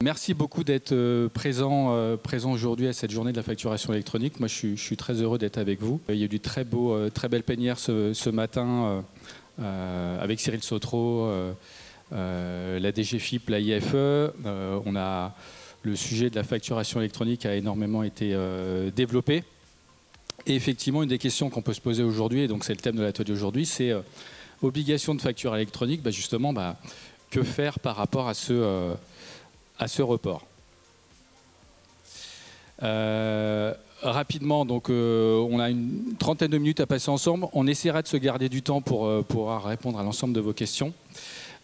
Merci beaucoup d'être présent aujourd'hui à cette journée de la facturation électronique. Moi, je suis très heureux d'être avec vous. Il y a eu du très belle plénière ce matin avec Cyril Sautreau, la DGFiP, la IFE. Le sujet de la facturation électronique a énormément été développé. Et effectivement, une des questions qu'on peut se poser aujourd'hui, et donc c'est le thème de l'atelier aujourd'hui, c'est obligation de facture électronique. Justement, que faire par rapport à ce report. Rapidement, donc, on a une trentaine de minutes à passer ensemble. On essaiera de se garder du temps pour pouvoir répondre à l'ensemble de vos questions.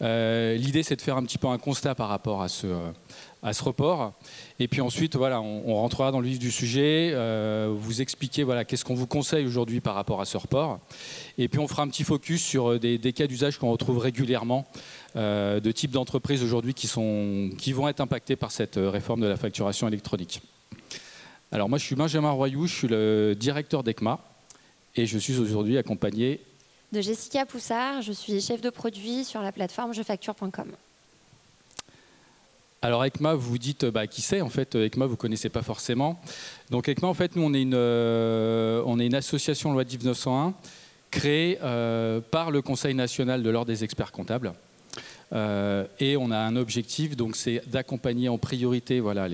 L'idée, c'est de faire un petit peu un constat par rapport à ce report. Et puis ensuite, voilà, on rentrera dans le vif du sujet, vous expliquer voilà, qu'est-ce qu'on vous conseille aujourd'hui par rapport à ce report. Et puis on fera un petit focus sur des cas d'usage qu'on retrouve régulièrement, de types d'entreprises aujourd'hui qui vont être impactées par cette réforme de la facturation électronique. Alors moi, je suis Benjamin Royoux, je suis le directeur d'ECMA et je suis aujourd'hui accompagné de Jessica Poussard, je suis chef de produit sur la plateforme jefacture.com. Alors ECMA, vous vous dites qui c'est en fait. ECMA, vous ne connaissez pas forcément. Donc ECMA, en fait, nous, on est une association loi 1901 créée par le Conseil national de l'ordre des experts comptables. Et on a un objectif, donc c'est d'accompagner en priorité voilà,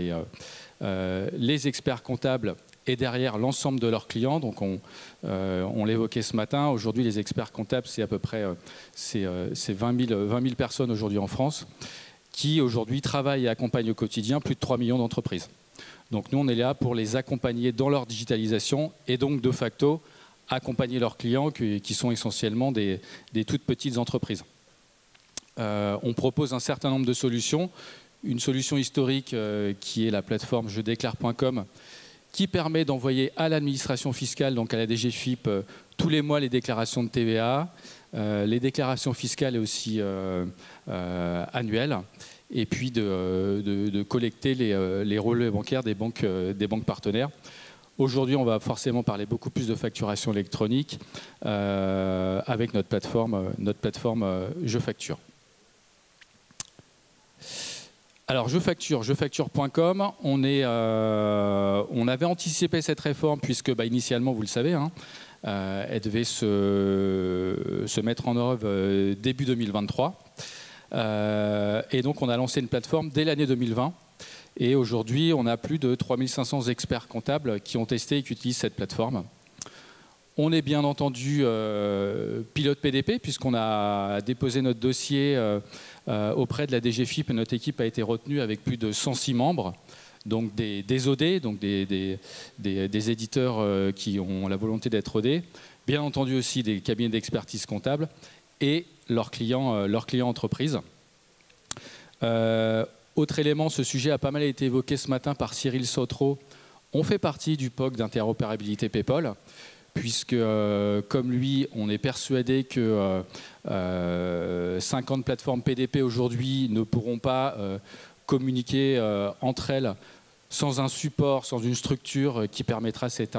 les experts comptables et derrière l'ensemble de leurs clients. Donc on l'évoquait ce matin, aujourd'hui les experts comptables c'est à peu près 20 000 personnes aujourd'hui en France qui aujourd'hui travaillent et accompagnent au quotidien plus de 3 millions d'entreprises. Donc nous on est là pour les accompagner dans leur digitalisation et donc de facto accompagner leurs clients qui sont essentiellement des toutes petites entreprises. On propose un certain nombre de solutions. Une solution historique qui est la plateforme jedéclare.com qui permet d'envoyer à l'administration fiscale, donc à la DGFiP, tous les mois les déclarations de TVA, les déclarations fiscales et aussi annuelles, et puis de collecter les relevés bancaires des banques partenaires. Aujourd'hui, on va forcément parler beaucoup plus de facturation électronique avec notre plateforme JeFacture. Alors, jefacture.com, on avait anticipé cette réforme puisque, initialement, vous le savez, elle devait se mettre en œuvre début 2023. Et donc, on a lancé une plateforme dès l'année 2020. Et aujourd'hui, on a plus de 3500 experts comptables qui ont testé et qui utilisent cette plateforme. On est bien entendu pilote PDP puisqu'on a déposé notre dossier auprès de la DGFiP et notre équipe a été retenue avec plus de 106 membres, donc des OD, donc des éditeurs qui ont la volonté d'être OD, bien entendu aussi des cabinets d'expertise comptable et leurs clients entreprises. Autre élément, ce sujet a pas mal été évoqué ce matin par Cyril Sautreau. On fait partie du POC d'interopérabilité PayPal, puisque, comme lui, on est persuadé que 50 plateformes PDP aujourd'hui ne pourront pas communiquer entre elles sans un support, sans une structure qui permettra cette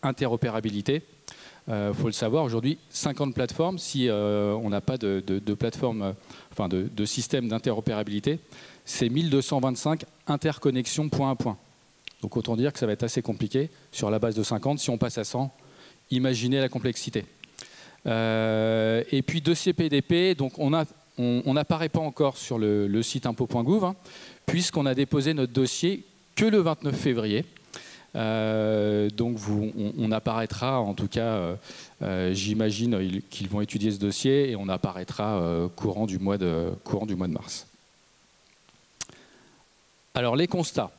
interopérabilité. Faut le savoir, aujourd'hui, 50 plateformes, si on n'a pas de plateforme, enfin de système d'interopérabilité, c'est 1225 interconnexions point à point. Donc autant dire que ça va être assez compliqué sur la base de 50. Si on passe à 100, imaginez la complexité. Et puis dossier PDP, donc on n'apparaît pas encore sur le site impôt.gouv, puisqu'on a déposé notre dossier que le 29 février. Donc on apparaîtra, en tout cas, j'imagine qu'ils vont étudier ce dossier et on apparaîtra courant du mois de mars. Alors les constats.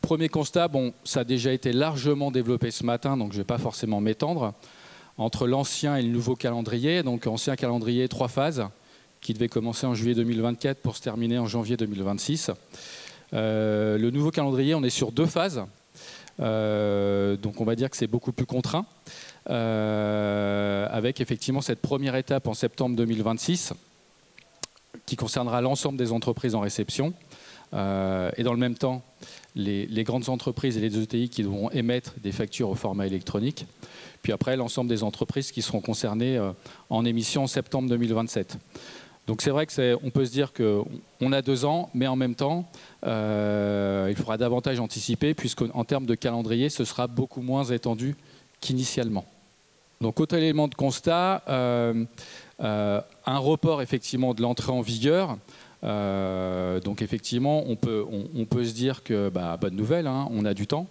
Premier constat, bon, ça a déjà été largement développé ce matin, donc je ne vais pas forcément m'étendre. Entre l'ancien et le nouveau calendrier, donc ancien calendrier 3 phases, qui devait commencer en juillet 2024 pour se terminer en janvier 2026. Le nouveau calendrier, on est sur 2 phases, donc on va dire que c'est beaucoup plus contraint, avec effectivement cette première étape en septembre 2026, qui concernera l'ensemble des entreprises en réception. Et dans le même temps, les grandes entreprises et les ETI qui devront émettre des factures au format électronique. Puis après, l'ensemble des entreprises qui seront concernées en émission en septembre 2027. Donc c'est vrai qu'on peut se dire qu'on a 2 ans, mais en même temps, il faudra davantage anticiper, puisqu'en termes de calendrier, ce sera beaucoup moins étendu qu'initialement. Donc autre élément de constat, un report effectivement de l'entrée en vigueur. Donc effectivement, on peut se dire que, bonne nouvelle, hein, on a du temps.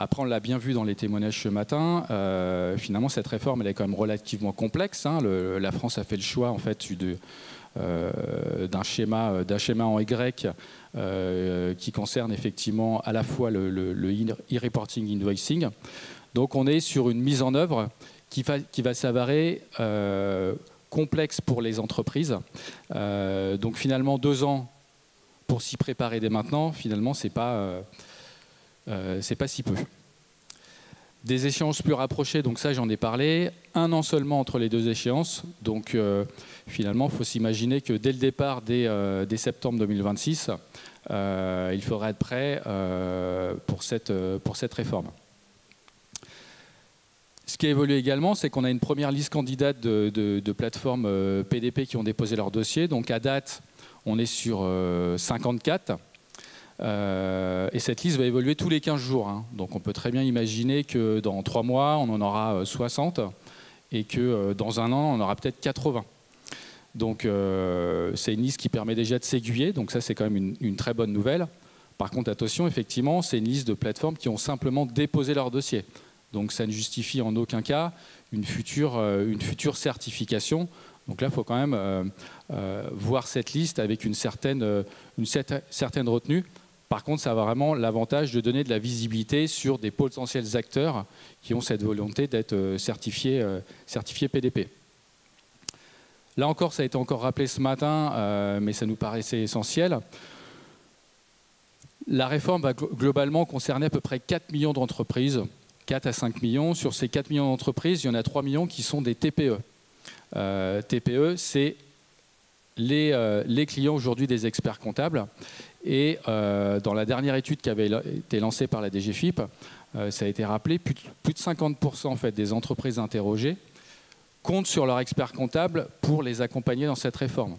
Après, on l'a bien vu dans les témoignages ce matin, finalement cette réforme elle est quand même relativement complexe. Hein. La France a fait le choix en fait d'un schéma en Y qui concerne effectivement à la fois le e-reporting invoicing. Donc on est sur une mise en œuvre qui va s'avérer complexe pour les entreprises. Donc finalement 2 ans pour s'y préparer dès maintenant, finalement c'est pas si peu. Des échéances plus rapprochées, donc ça j'en ai parlé, 1 an seulement entre les 2 échéances, donc finalement il faut s'imaginer que dès le départ, dès septembre 2026, il faudra être prêt pour cette réforme. Ce qui a évolué également, c'est qu'on a une première liste candidate de plateformes PDP qui ont déposé leur dossier, donc à date on est sur 54. Et cette liste va évoluer tous les 15 jours. Hein. Donc on peut très bien imaginer que dans 3 mois, on en aura 60 et que dans 1 an, on en aura peut-être 80. Donc c'est une liste qui permet déjà de s'aiguiller. Donc ça, c'est quand même une très bonne nouvelle. Par contre, attention, effectivement, c'est une liste de plateformes qui ont simplement déposé leur dossier. Donc ça ne justifie en aucun cas une future certification. Donc là, il faut quand même voir cette liste avec une certaine retenue. Par contre, ça a vraiment l'avantage de donner de la visibilité sur des potentiels acteurs qui ont cette volonté d'être certifiés PDP. Là encore, ça a été encore rappelé ce matin, mais ça nous paraissait essentiel. La réforme va globalement concerner à peu près 4 millions d'entreprises, 4 à 5 millions. Sur ces 4 millions d'entreprises, il y en a 3 millions qui sont des TPE. TPE, c'est les clients aujourd'hui des experts comptables. Et dans la dernière étude qui avait été lancée par la DGFiP, ça a été rappelé, plus de 50% en fait, des entreprises interrogées comptent sur leur expert comptable pour les accompagner dans cette réforme.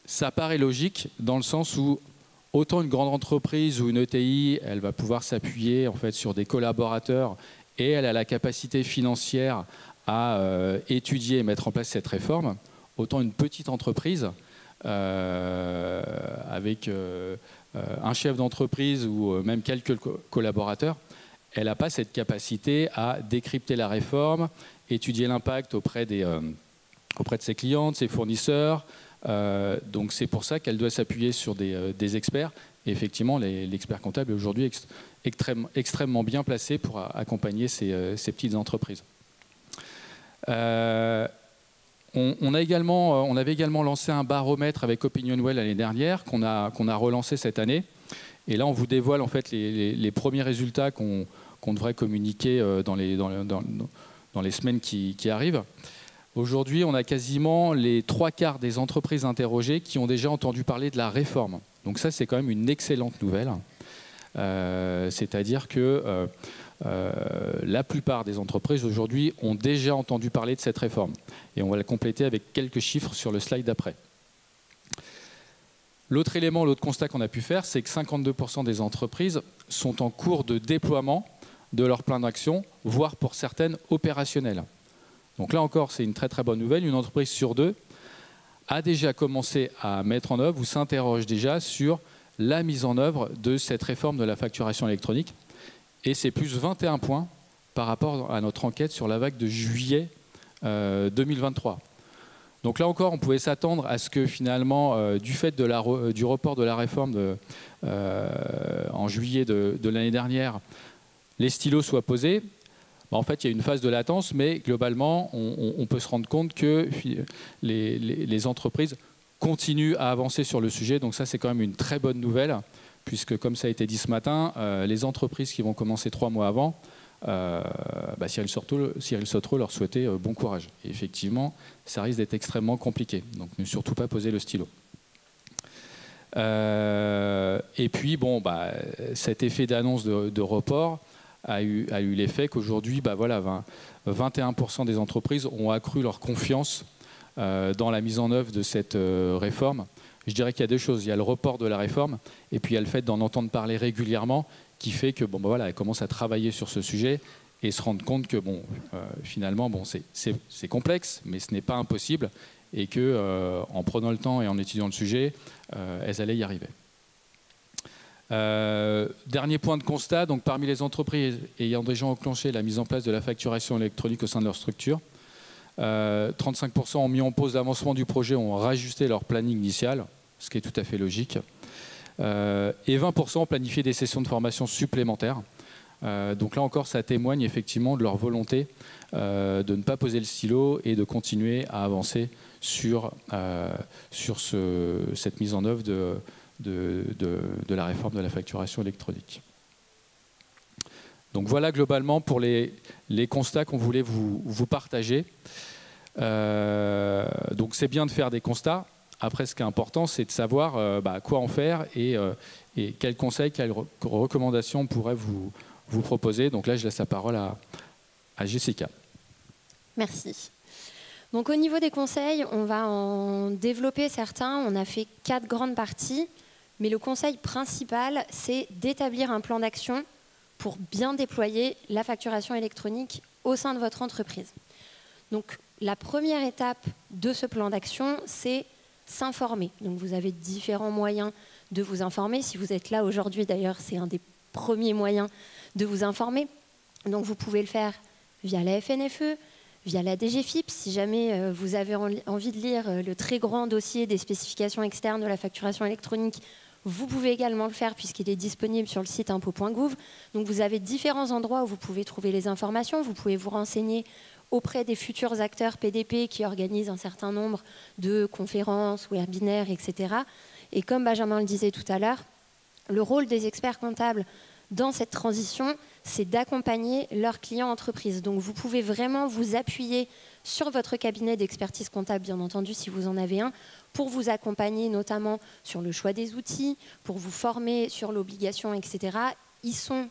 Ça paraît logique dans le sens où autant une grande entreprise ou une ETI, elle va pouvoir s'appuyer en fait, sur des collaborateurs et elle a la capacité financière à étudier et mettre en place cette réforme, autant une petite entreprise avec un chef d'entreprise ou même quelques collaborateurs, elle n'a pas cette capacité à décrypter la réforme, étudier l'impact auprès de ses clients, de ses fournisseurs. Donc c'est pour ça qu'elle doit s'appuyer sur des experts. Et effectivement, l'expert comptable est aujourd'hui extrêmement bien placé pour accompagner ces petites entreprises. On avait également lancé un baromètre avec OpinionWell l'année dernière, qu'on a relancé cette année. Et là, on vous dévoile en fait les premiers résultats qu'on devrait communiquer dans les semaines qui arrivent. Aujourd'hui, on a quasiment les 3/4 des entreprises interrogées qui ont déjà entendu parler de la réforme. Donc ça, c'est quand même une excellente nouvelle. C'est-à-dire que la plupart des entreprises aujourd'hui ont déjà entendu parler de cette réforme. Et on va la compléter avec quelques chiffres sur le slide d'après. L'autre élément, l'autre constat qu'on a pu faire, c'est que 52% des entreprises sont en cours de déploiement de leur plan d'action, voire pour certaines opérationnelles. Donc là encore, c'est une très très bonne nouvelle. Une entreprise sur 2 a déjà commencé à mettre en œuvre ou s'interroge déjà sur la mise en œuvre de cette réforme de la facturation électronique. Et c'est plus 21 points par rapport à notre enquête sur la vague de juillet 2023. Donc là encore, on pouvait s'attendre à ce que finalement, du fait du report de la réforme en juillet de l'année dernière, les stylos soient posés. En fait, il y a une phase de latence, mais globalement, on peut se rendre compte que les entreprises continuent à avancer sur le sujet. Donc ça, c'est quand même une très bonne nouvelle, puisque comme ça a été dit ce matin, les entreprises qui vont commencer 3 mois avant, si elles sautent trop, leur souhaiter bon courage. Et effectivement, ça risque d'être extrêmement compliqué. Donc ne surtout pas poser le stylo. Et puis, cet effet d'annonce de report a eu l'effet qu'aujourd'hui, 21% des entreprises ont accru leur confiance dans la mise en œuvre de cette réforme. Je dirais qu'il y a deux choses. Il y a le report de la réforme et puis il y a le fait d'en entendre parler régulièrement qui fait que bon, ben voilà, elle commence à travailler sur ce sujet et se rendre compte que bon, finalement bon, c'est complexe, mais ce n'est pas impossible et qu'en prenant le temps et en étudiant le sujet, elles allaient y arriver. Dernier point de constat, donc parmi les entreprises ayant déjà enclenché la mise en place de la facturation électronique au sein de leur structure, 35% ont mis en pause l'avancement du projet, ont rajusté leur planning initial, ce qui est tout à fait logique, et 20% ont planifié des sessions de formation supplémentaires. Donc là encore, ça témoigne effectivement de leur volonté de ne pas poser le stylo et de continuer à avancer sur cette mise en œuvre de la réforme de la facturation électronique. Donc voilà globalement pour les constats qu'on voulait vous partager. Donc c'est bien de faire des constats. Après, ce qui est important, c'est de savoir quoi en faire et quels conseils, quelles recommandations on pourrait vous proposer. Donc là, je laisse la parole à Jessica. Merci. Donc au niveau des conseils, on va en développer certains. On a fait 4 grandes parties. Mais le conseil principal, c'est d'établir un plan d'action pour bien déployer la facturation électronique au sein de votre entreprise. Donc, la première étape de ce plan d'action, c'est s'informer. Donc, vous avez différents moyens de vous informer. Si vous êtes là aujourd'hui, d'ailleurs, c'est un des premiers moyens de vous informer. Donc, vous pouvez le faire via la FNFE, via la DGFiP. Si jamais vous avez envie de lire le très grand dossier des spécifications externes de la facturation électronique, vous pouvez également le faire puisqu'il est disponible sur le site impôts.gouv. Donc vous avez différents endroits où vous pouvez trouver les informations. Vous pouvez vous renseigner auprès des futurs acteurs PDP qui organisent un certain nombre de conférences, webinaires, etc. Et comme Benjamin le disait tout à l'heure, le rôle des experts comptables dans cette transition, c'est d'accompagner leurs clients entreprises. Donc vous pouvez vraiment vous appuyer sur votre cabinet d'expertise comptable, bien entendu, si vous en avez un, pour vous accompagner notamment sur le choix des outils, pour vous former sur l'obligation, etc. Ils sont,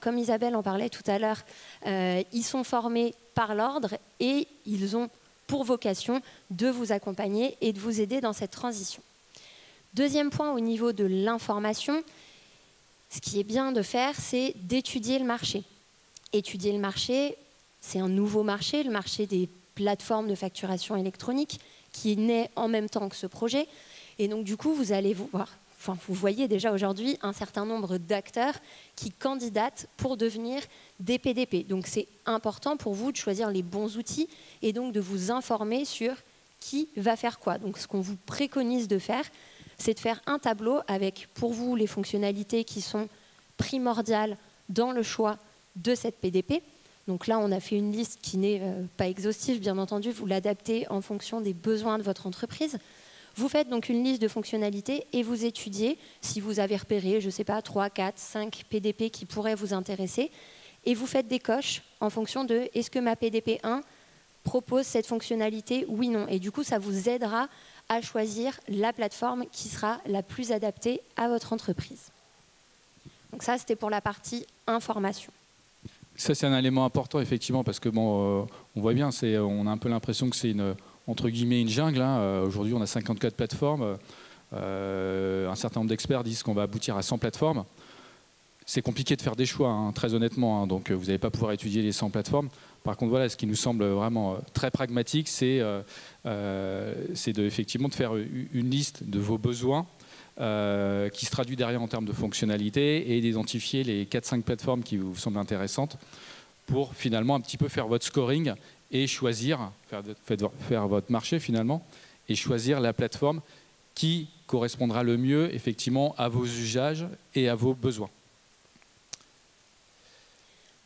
comme Isabelle en parlait tout à l'heure, ils sont formés par l'ordre et ils ont pour vocation de vous accompagner et de vous aider dans cette transition. Deuxième point, au niveau de l'information, ce qui est bien de faire, c'est d'étudier le marché. Étudier le marché, c'est un nouveau marché, le marché des plateformes de facturation électronique, qui naît en même temps que ce projet. Et donc, du coup, vous allez voir, enfin, vous voyez déjà aujourd'hui un certain nombre d'acteurs qui candidatent pour devenir des PDP. Donc, c'est important pour vous de choisir les bons outils et donc de vous informer sur qui va faire quoi. Donc, ce qu'on vous préconise de faire, c'est de faire un tableau avec, pour vous, les fonctionnalités qui sont primordiales dans le choix de cette PDP. Donc là, on a fait une liste qui n'est pas exhaustive, bien entendu, vous l'adaptez en fonction des besoins de votre entreprise. Vous faites donc une liste de fonctionnalités et vous étudiez si vous avez repéré, je ne sais pas, 3, 4, 5 PDP qui pourraient vous intéresser. Et vous faites des coches en fonction de est-ce que ma PDP 1 propose cette fonctionnalité, oui, non. Et du coup, ça vous aidera à choisir la plateforme qui sera la plus adaptée à votre entreprise. Donc ça, c'était pour la partie information. Ça, c'est un élément important, effectivement, parce que bon, on voit bien, on a un peu l'impression que c'est entre guillemets une jungle. Hein. Aujourd'hui, on a 54 plateformes. Un certain nombre d'experts disent qu'on va aboutir à 100 plateformes. C'est compliqué de faire des choix, hein, très honnêtement. Hein. Donc, vous n'allez pas pouvoir étudier les 100 plateformes. Par contre, voilà, ce qui nous semble vraiment très pragmatique, c'est effectivement de faire une liste de vos besoins qui se traduit derrière en termes de fonctionnalités et d'identifier les 4-5 plateformes qui vous semblent intéressantes pour finalement un petit peu faire votre scoring et choisir, faire votre marché finalement et choisir la plateforme qui correspondra le mieux effectivement à vos usages et à vos besoins.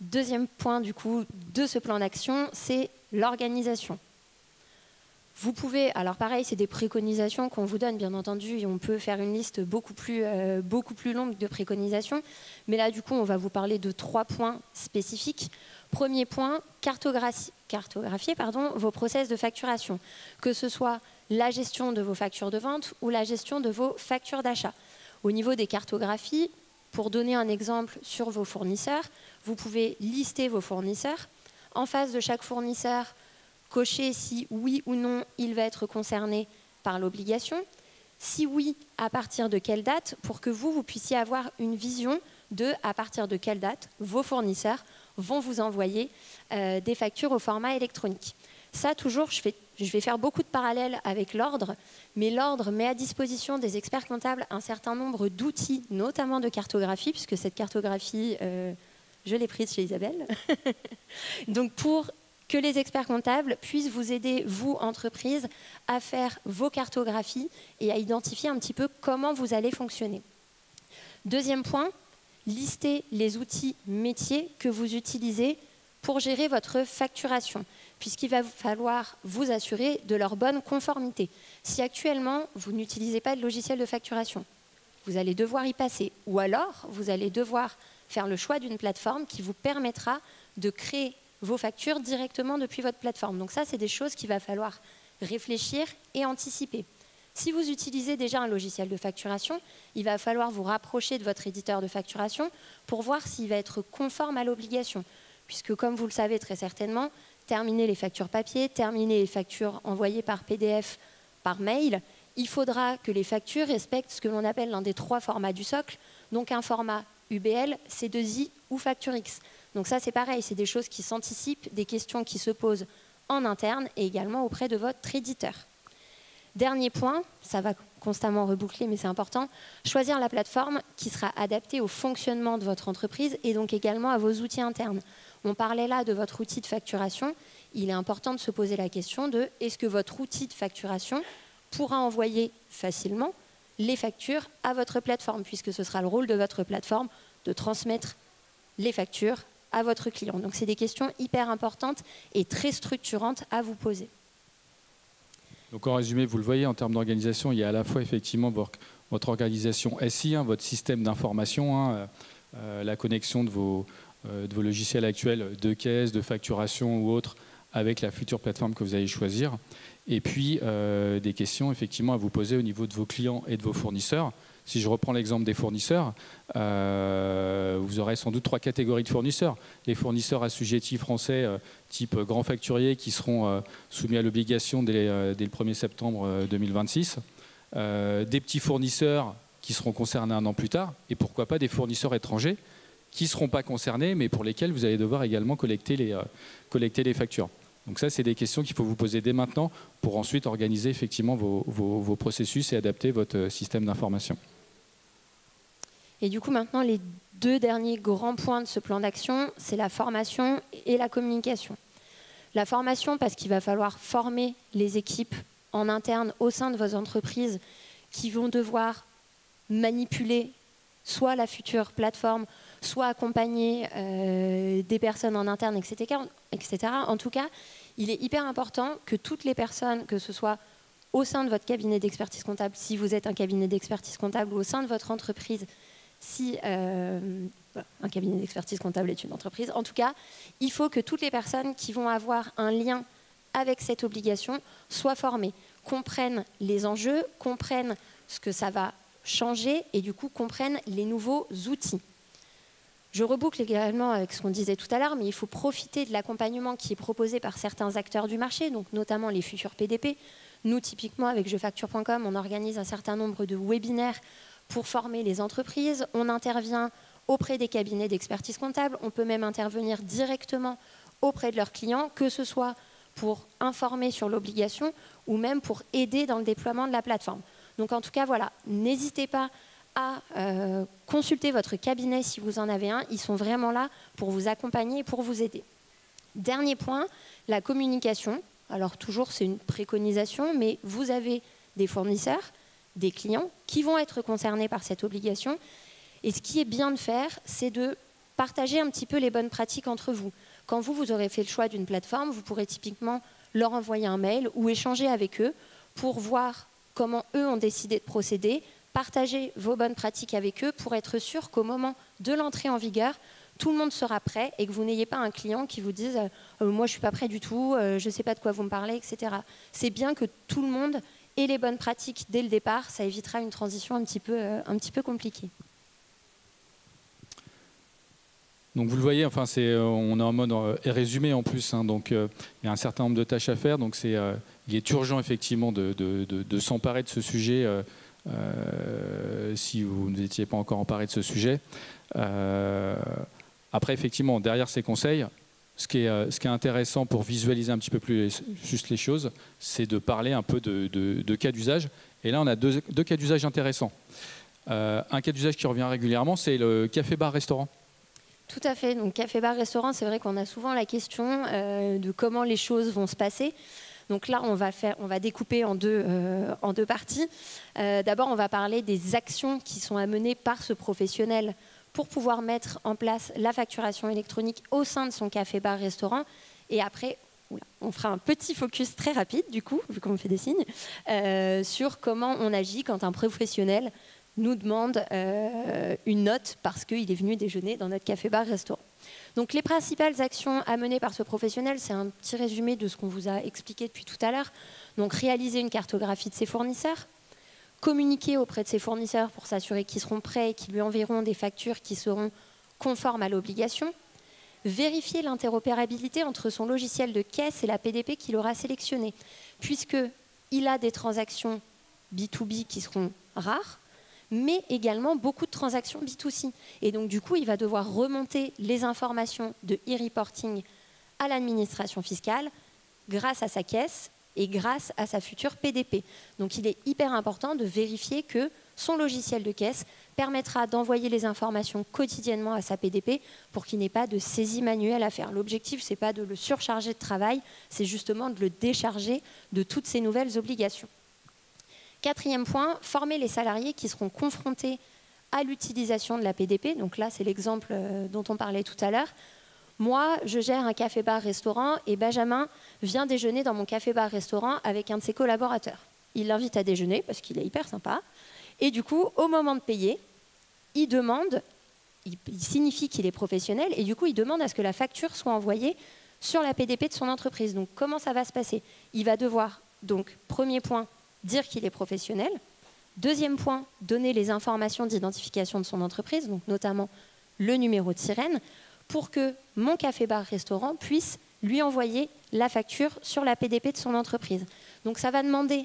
Deuxième point du coup de ce plan d'action, c'est l'organisation. Vous pouvez, alors pareil, c'est des préconisations qu'on vous donne, bien entendu, et on peut faire une liste beaucoup plus longue de préconisations. Mais là, du coup, on va vous parler de 3 points spécifiques. Premier point, cartographier vos process de facturation, que ce soit la gestion de vos factures de vente ou la gestion de vos factures d'achat. Au niveau des cartographies, pour donner un exemple sur vos fournisseurs, vous pouvez lister vos fournisseurs. En face de chaque fournisseur, cocher si oui ou non il va être concerné par l'obligation. Si oui, à partir de quelle date, pour que vous puissiez avoir une vision de à partir de quelle date vos fournisseurs vont vous envoyer des factures au format électronique. Ça, toujours, je vais faire beaucoup de parallèles avec l'ordre, mais l'ordre met à disposition des experts comptables un certain nombre d'outils, notamment de cartographie, puisque cette cartographie, je l'ai prise chez Isabelle. Donc, pour que les experts comptables puissent vous aider, vous, entreprise, à faire vos cartographies et à identifier un petit peu comment vous allez fonctionner. Deuxième point, listez les outils métiers que vous utilisez pour gérer votre facturation, puisqu'il va falloir vous assurer de leur bonne conformité. Si actuellement, vous n'utilisez pas de logiciel de facturation, vous allez devoir y passer, ou alors vous allez devoir faire le choix d'une plateforme qui vous permettra de créer vos factures directement depuis votre plateforme. Donc ça, c'est des choses qu'il va falloir réfléchir et anticiper. Si vous utilisez déjà un logiciel de facturation, il va falloir vous rapprocher de votre éditeur de facturation pour voir s'il va être conforme à l'obligation. Puisque, comme vous le savez très certainement, terminer les factures papier, terminer les factures envoyées par PDF, par mail, il faudra que les factures respectent ce que l'on appelle l'un des 3 formats du socle, donc un format UBL, C2I ou Facture X. Donc ça, c'est pareil, c'est des choses qui s'anticipent, des questions qui se posent en interne et également auprès de votre éditeur. Dernier point, ça va constamment reboucler, mais c'est important, choisir la plateforme qui sera adaptée au fonctionnement de votre entreprise et donc également à vos outils internes. On parlait là de votre outil de facturation. Il est important de se poser la question de est-ce que votre outil de facturation pourra envoyer facilement les factures à votre plateforme, puisque ce sera le rôle de votre plateforme de transmettre les factures à votre client. Donc c'est des questions hyper importantes et très structurantes à vous poser. Donc en résumé, vous le voyez, en termes d'organisation, il y a à la fois effectivement votre organisation SI, votre système d'information, la connexion de vos logiciels actuels de caisse, de facturation ou autres avec la future plateforme que vous allez choisir. Et puis des questions effectivement à vous poser au niveau de vos clients et de vos fournisseurs. Si je reprends l'exemple des fournisseurs, vous aurez sans doute 3 catégories de fournisseurs. Les fournisseurs assujettis français type grand facturier qui seront soumis à l'obligation dès le 1er septembre 2026. Des petits fournisseurs qui seront concernés un an plus tard. Et pourquoi pas des fournisseurs étrangers qui ne seront pas concernés, mais pour lesquels vous allez devoir également collecter les factures. Donc ça, c'est des questions qu'il faut vous poser dès maintenant pour ensuite organiser effectivement vos processus et adapter votre système d'information. Et du coup, maintenant, les 2 derniers grands points de ce plan d'action, c'est la formation et la communication. La formation, parce qu'il va falloir former les équipes en interne au sein de vos entreprises qui vont devoir manipuler soit la future plateforme, soit accompagner des personnes en interne, etc. En tout cas, il est hyper important que toutes les personnes, que ce soit au sein de votre cabinet d'expertise comptable, si vous êtes un cabinet d'expertise comptable, ou au sein de votre entreprise, si un cabinet d'expertise comptable est une entreprise, en tout cas, il faut que toutes les personnes qui vont avoir un lien avec cette obligation soient formées, comprennent les enjeux, comprennent ce que ça va changer et du coup comprennent les nouveaux outils. Je reboucle également avec ce qu'on disait tout à l'heure, mais il faut profiter de l'accompagnement qui est proposé par certains acteurs du marché, donc notamment les futurs PDP. Nous, typiquement, avec jefacture.com, on organise un certain nombre de webinaires pour former les entreprises. On intervient auprès des cabinets d'expertise comptable. On peut même intervenir directement auprès de leurs clients, que ce soit pour informer sur l'obligation ou même pour aider dans le déploiement de la plateforme. Donc en tout cas, voilà, n'hésitez pas à consulter votre cabinet si vous en avez un. Ils sont vraiment là pour vous accompagner et pour vous aider. Dernier point, la communication. Alors toujours, c'est une préconisation, mais vous avez des fournisseurs, des clients qui vont être concernés par cette obligation. Et ce qui est bien de faire, c'est de partager un petit peu les bonnes pratiques entre vous. Quand vous aurez fait le choix d'une plateforme, vous pourrez typiquement leur envoyer un mail ou échanger avec eux pour voir comment eux ont décidé de procéder, partager vos bonnes pratiques avec eux pour être sûr qu'au moment de l'entrée en vigueur, tout le monde sera prêt et que vous n'ayez pas un client qui vous dise « moi je ne suis pas prêt du tout, je ne sais pas de quoi vous me parlez, etc. » C'est bien que tout le monde ait les bonnes pratiques dès le départ, ça évitera une transition un petit peu compliquée. Donc vous le voyez, enfin, on est en mode résumé en plus, hein, donc il y a un certain nombre de tâches à faire, donc il est urgent effectivement de s'emparer de ce sujet si vous n'étiez pas encore emparé de ce sujet. Après, effectivement, derrière ces conseils, ce qui est intéressant pour visualiser un petit peu plus juste les choses, c'est de parler un peu de cas d'usage. Et là, on a deux cas d'usage intéressants. Un cas d'usage qui revient régulièrement, c'est le café-bar-restaurant. Tout à fait. Donc, café-bar-restaurant, c'est vrai qu'on a souvent la question de comment les choses vont se passer. Donc là, on va découper en deux parties. D'abord, on va parler des actions qui sont à mener par ce professionnel pour pouvoir mettre en place la facturation électronique au sein de son café-bar-restaurant. Et après, on fera un petit focus très rapide, du coup, vu qu'on me fait des signes, sur comment on agit quand un professionnel nous demande une note parce qu'il est venu déjeuner dans notre café-bar-restaurant. Donc les principales actions à mener par ce professionnel, c'est un petit résumé de ce qu'on vous a expliqué depuis tout à l'heure. Donc réaliser une cartographie de ses fournisseurs, communiquer auprès de ses fournisseurs pour s'assurer qu'ils seront prêts et qu'ils lui enverront des factures qui seront conformes à l'obligation, vérifier l'interopérabilité entre son logiciel de caisse et la PDP qu'il aura sélectionnée, puisqu'il a des transactions B2B qui seront rares, mais également beaucoup de transactions B2C. Et donc, du coup, il va devoir remonter les informations de e-reporting à l'administration fiscale grâce à sa caisse et grâce à sa future PDP. Donc, il est hyper important de vérifier que son logiciel de caisse permettra d'envoyer les informations quotidiennement à sa PDP pour qu'il n'ait pas de saisie manuelle à faire. L'objectif, ce n'est pas de le surcharger de travail, c'est justement de le décharger de toutes ces nouvelles obligations. Quatrième point, former les salariés qui seront confrontés à l'utilisation de la PDP. Donc là, c'est l'exemple dont on parlait tout à l'heure. Moi, je gère un café-bar-restaurant et Benjamin vient déjeuner dans mon café-bar-restaurant avec un de ses collaborateurs. Il l'invite à déjeuner parce qu'il est hyper sympa. Et du coup, au moment de payer, il signifie qu'il est professionnel et du coup, il demande à ce que la facture soit envoyée sur la PDP de son entreprise. Donc, comment ça va se passer? Il va devoir, donc, premier point, dire qu'il est professionnel. Deuxième point, donner les informations d'identification de son entreprise, donc notamment le numéro de sirène, pour que mon café-bar-restaurant puisse lui envoyer la facture sur la PDP de son entreprise. Donc ça va demander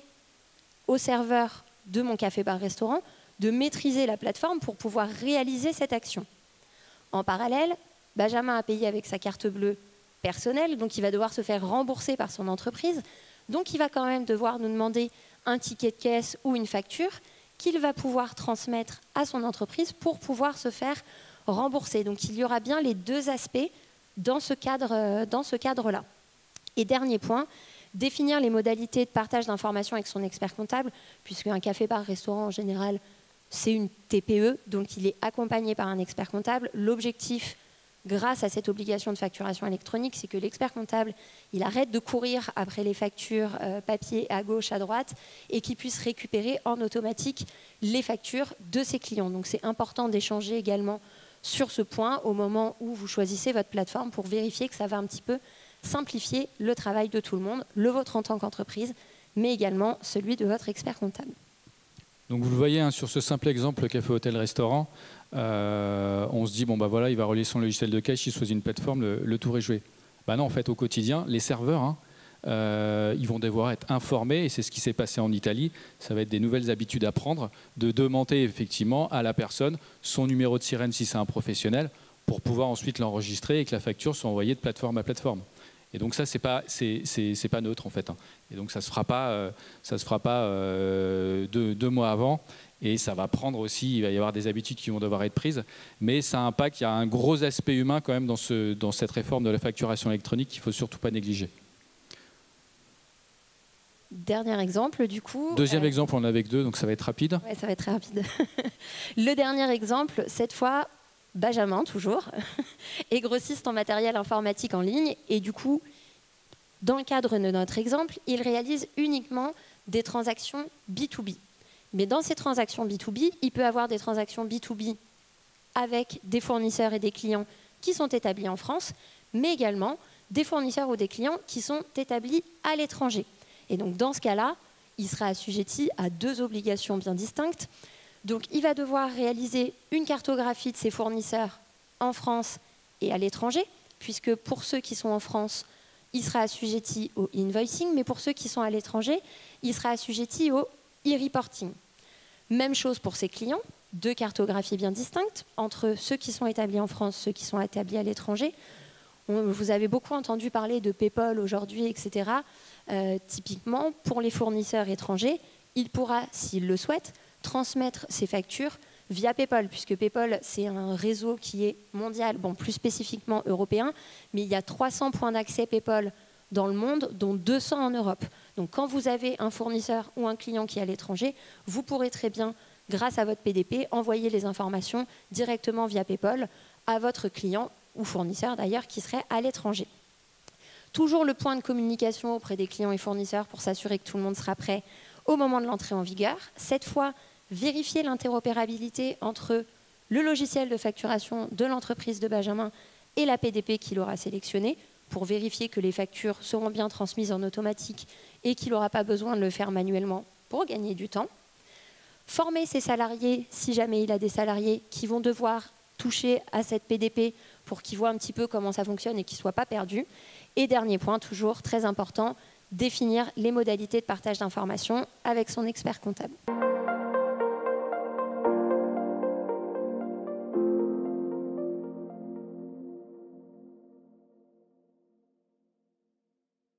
au serveur de mon café-bar-restaurant de maîtriser la plateforme pour pouvoir réaliser cette action. En parallèle, Benjamin a payé avec sa carte bleue personnelle, donc il va devoir se faire rembourser par son entreprise. Donc il va quand même devoir nous demander un ticket de caisse ou une facture qu'il va pouvoir transmettre à son entreprise pour pouvoir se faire rembourser. Donc il y aura bien les deux aspects dans ce cadre-là. Et dernier point, définir les modalités de partage d'informations avec son expert comptable, puisque un café-bar-restaurant en général, c'est une TPE, donc il est accompagné par un expert comptable. L'objectif, grâce à cette obligation de facturation électronique, c'est que l'expert comptable, il arrête de courir après les factures papier à gauche, à droite, et qu'il puisse récupérer en automatique les factures de ses clients. Donc c'est important d'échanger également sur ce point au moment où vous choisissez votre plateforme pour vérifier que ça va un petit peu simplifier le travail de tout le monde, le vôtre en tant qu'entreprise, mais également celui de votre expert comptable. Donc vous le voyez, hein, sur ce simple exemple, café-hôtel-restaurant, on se dit, bon bah voilà, il va relier son logiciel de caisse, il choisit une plateforme, le tour est joué. Bah non, en fait, au quotidien, les serveurs, hein, ils vont devoir être informés, et c'est ce qui s'est passé en Italie, ça va être des nouvelles habitudes à prendre, de demander effectivement à la personne son numéro de sirène si c'est un professionnel, pour pouvoir ensuite l'enregistrer et que la facture soit envoyée de plateforme à plateforme. Et donc ça, c'est pas neutre en fait, hein. Et donc ça se fera pas 2 mois avant, et ça va prendre aussi, il va y avoir des habitudes qui vont devoir être prises, mais ça impacte, il y a un gros aspect humain quand même dans cette réforme de la facturation électronique qu'il faut surtout pas négliger. Dernier exemple, du coup. Deuxième exemple, on en a avec 2, donc ça va être rapide. Ouais, ça va être très rapide. Le dernier exemple, cette fois, Benjamin, toujours, est grossiste en matériel informatique en ligne. Et du coup, dans le cadre de notre exemple, il réalise uniquement des transactions B2B. Mais dans ces transactions B2B, il peut avoir des transactions B2B avec des fournisseurs et des clients qui sont établis en France, mais également des fournisseurs ou des clients qui sont établis à l'étranger. Et donc, dans ce cas-là, il sera assujetti à 2 obligations bien distinctes. Donc, il va devoir réaliser une cartographie de ses fournisseurs en France et à l'étranger, puisque pour ceux qui sont en France, il sera assujetti au invoicing, mais pour ceux qui sont à l'étranger, il sera assujetti au e-reporting. Même chose pour ses clients, deux cartographies bien distinctes entre ceux qui sont établis en France, ceux qui sont établis à l'étranger. Vous avez beaucoup entendu parler de PayPal aujourd'hui, etc. Typiquement, pour les fournisseurs étrangers, il pourra, s'il le souhaite, transmettre ses factures via PayPal, puisque PayPal, c'est un réseau qui est mondial, bon, plus spécifiquement européen, mais il y a 300 points d'accès PayPal dans le monde, dont 200 en Europe. Donc quand vous avez un fournisseur ou un client qui est à l'étranger, vous pourrez très bien, grâce à votre PDP, envoyer les informations directement via PayPal à votre client ou fournisseur d'ailleurs qui serait à l'étranger. Toujours le point de communication auprès des clients et fournisseurs pour s'assurer que tout le monde sera prêt au moment de l'entrée en vigueur. Cette fois, vérifier l'interopérabilité entre le logiciel de facturation de l'entreprise de Benjamin et la PDP qu'il aura sélectionnée pour vérifier que les factures seront bien transmises en automatique et qu'il n'aura pas besoin de le faire manuellement pour gagner du temps. Former ses salariés, si jamais il a des salariés qui vont devoir toucher à cette PDP pour qu'ils voient un petit peu comment ça fonctionne et qu'ils ne soient pas perdus. Et dernier point, toujours très important, définir les modalités de partage d'informations avec son expert comptable.